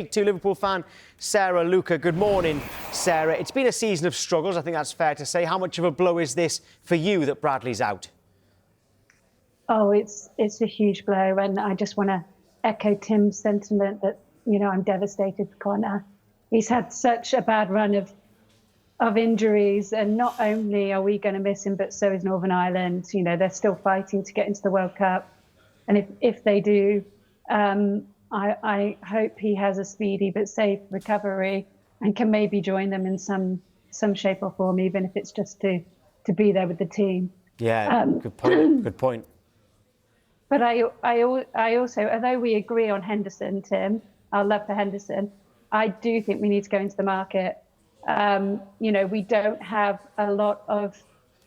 To Liverpool fan Sarah Luca. Good morning, Sarah. It's been a season of struggles, I think that's fair to say. How much of a blow is this for you that Bradley's out? Oh, it's a huge blow, and I just want to echo Tim's sentiment that, I'm devastated for Connor. He's had such a bad run of injuries, and not only are we going to miss him, but so is Northern Ireland. They're still fighting to get into the World Cup, and if they do, I hope he has a speedy but safe recovery and can maybe join them in some shape or form, even if it's just to be there with the team. Yeah, good point. Good point. But I also, although we agree on Henderson, Tim, our love for Henderson, I do think we need to go into the market. We don't have a lot of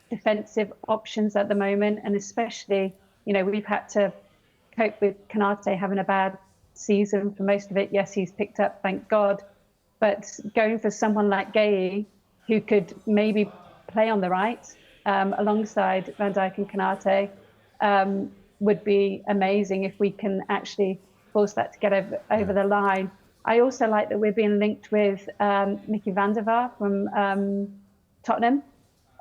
defensive options at the moment, and especially, we've had to cope with Konate having a bad season for most of it. Yes, he's picked up, thank God, but going for someone like Gay, who could maybe play on the right alongside Van Dijk and Konate, would be amazing if we can actually force that to get over the line. I also like that we're being linked with Mickey van der Vaart from Tottenham.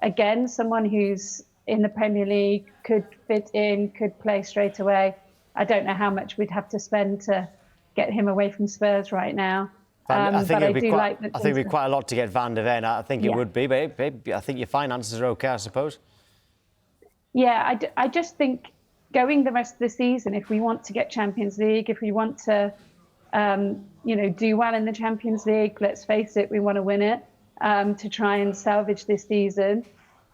Again, someone who's in the Premier League, could fit in, could play straight away. I don't know how much we'd have to spend to get him away from Spurs right now. I think it'd be quite a lot to get Van der Ven. I think it would be, but I think your finances are okay, I suppose. Yeah, I just think going the rest of the season, if we want to get Champions League, if we want to, do well in the Champions League, let's face it, we want to win it to try and salvage this season.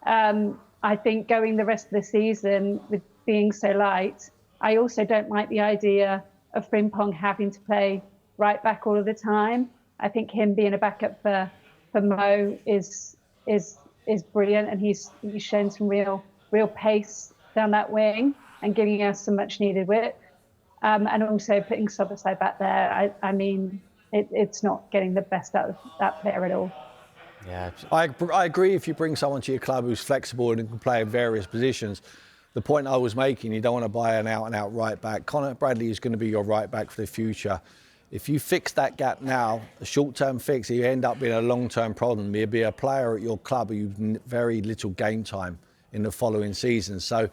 I think going the rest of the season with being so light, I also don't like the idea of Frimpong having to play right back all of the time. I think him being a backup for Mo is brilliant, and he's shown some real pace down that wing and giving us some much needed width. And also putting Szoboszlai back there, it's not getting the best out of that player at all. Yeah, I agree. If you bring someone to your club who's flexible and can play in various positions. The point I was making, you don't want to buy an out-and-out right back. Conor Bradley is going to be your right back for the future. If you fix that gap now, a short-term fix, you end up being a long-term problem. You'll be a player at your club who's very little game time in the following season. So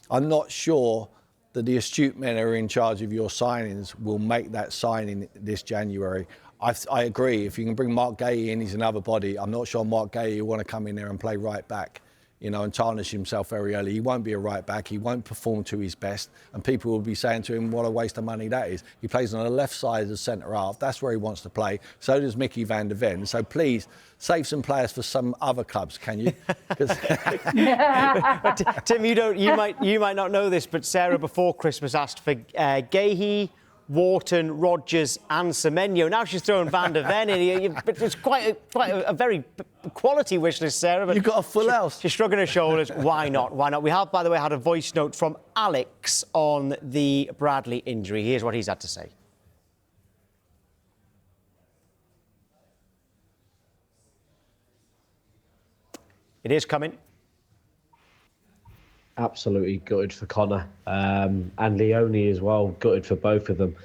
I'm not sure that the astute men who are in charge of your signings will make that signing this January. I agree. If you can bring Mark Gay in, he's another body. I'm not sure Mark Gay will want to come in there and play right back, and tarnish himself very early. He won't be a right back. He won't perform to his best. And people will be saying to him, what a waste of money that is. He plays on the left side of the centre half. That's where he wants to play. So does Mickey van der Ven. So please, save some players for some other clubs, can you? Tim, you might not know this, but Sarah before Christmas asked for Gahey, Wharton, Rodgers and Semenyo. Now she's throwing Van der Ven in. It's quite a very quality wish list, Sarah. But you've got a full house. She's shrugging her shoulders. Why not? Why not? We have, by the way, had a voice note from Alex on the Bradley injury. Here's what he's had to say. It is coming. Absolutely gutted for Connor and Leone as well, gutted for both of them.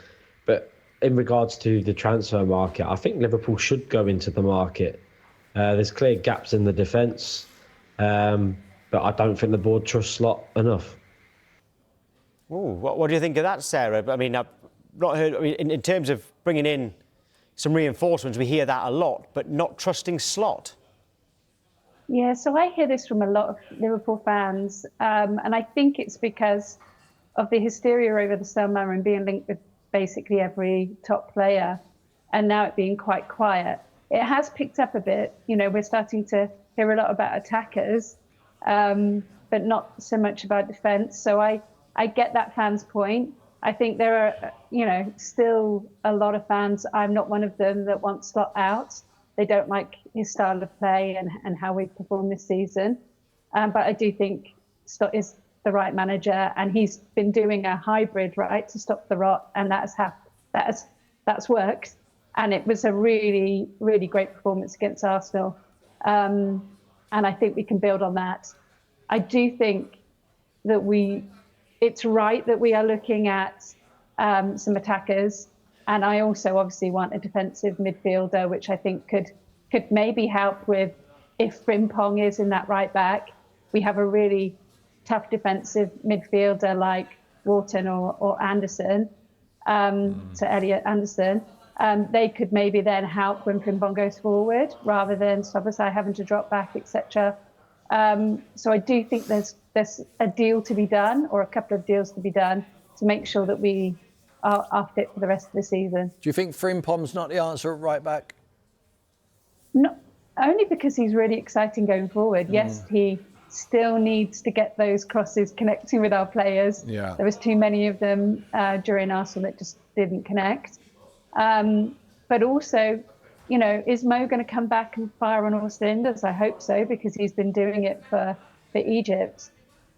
But in regards to the transfer market, I think Liverpool should go into the market. There's clear gaps in the defence, but I don't think the board trusts Slot enough. Ooh, what do you think of that, Sarah? I mean, I've not heard. In terms of bringing in some reinforcements, we hear that a lot, but not trusting Slot. Yeah, so I hear this from a lot of Liverpool fans, and I think it's because of the hysteria over the summer and being linked with basically every top player, and now it being quite quiet. It has picked up a bit. We're starting to hear a lot about attackers, but not so much about defence. So I get that fan's point. I think there are, still a lot of fans, I'm not one of them, that want Slot out. They don't like his style of play and how we've performed this season. But I do think Slot is the right manager, and he's been doing a hybrid, right, to stop the rot, and that's worked. And it was a really, really great performance against Arsenal. And I think we can build on that. I do think that it's right that we are looking at some attackers. And I also obviously want a defensive midfielder, which I think could maybe help with if Frimpong is in that right back. We have a really tough defensive midfielder like Wharton or Anderson, so Elliot Anderson. They could maybe then help when Frimpong goes forward rather than Szoboszlai having to drop back, etc. So I do think there's a deal to be done, or a couple of deals to be done, to make sure that we are fit for the rest of the season. Do you think Frimpong's not the answer at right back? No, only because he's really exciting going forward. Yes, he still needs to get those crosses connecting with our players. Yeah. There was too many of them during Arsenal that just didn't connect. But also, you know, is Mo going to come back and fire on all cylinders? I hope so, because he's been doing it for Egypt.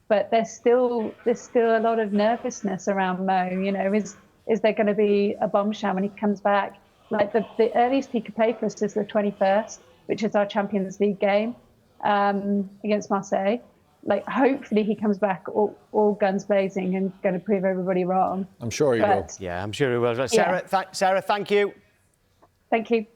But there's still a lot of nervousness around Mo. You know, is there going to be a bombshell when he comes back? Like the earliest he could play for us is the 21st, which is our Champions League game against Marseille. Like, hopefully he comes back all guns blazing and going to prove everybody wrong. I'm sure he will. Yeah, I'm sure he will. Sarah, Sarah, thank you. Thank you.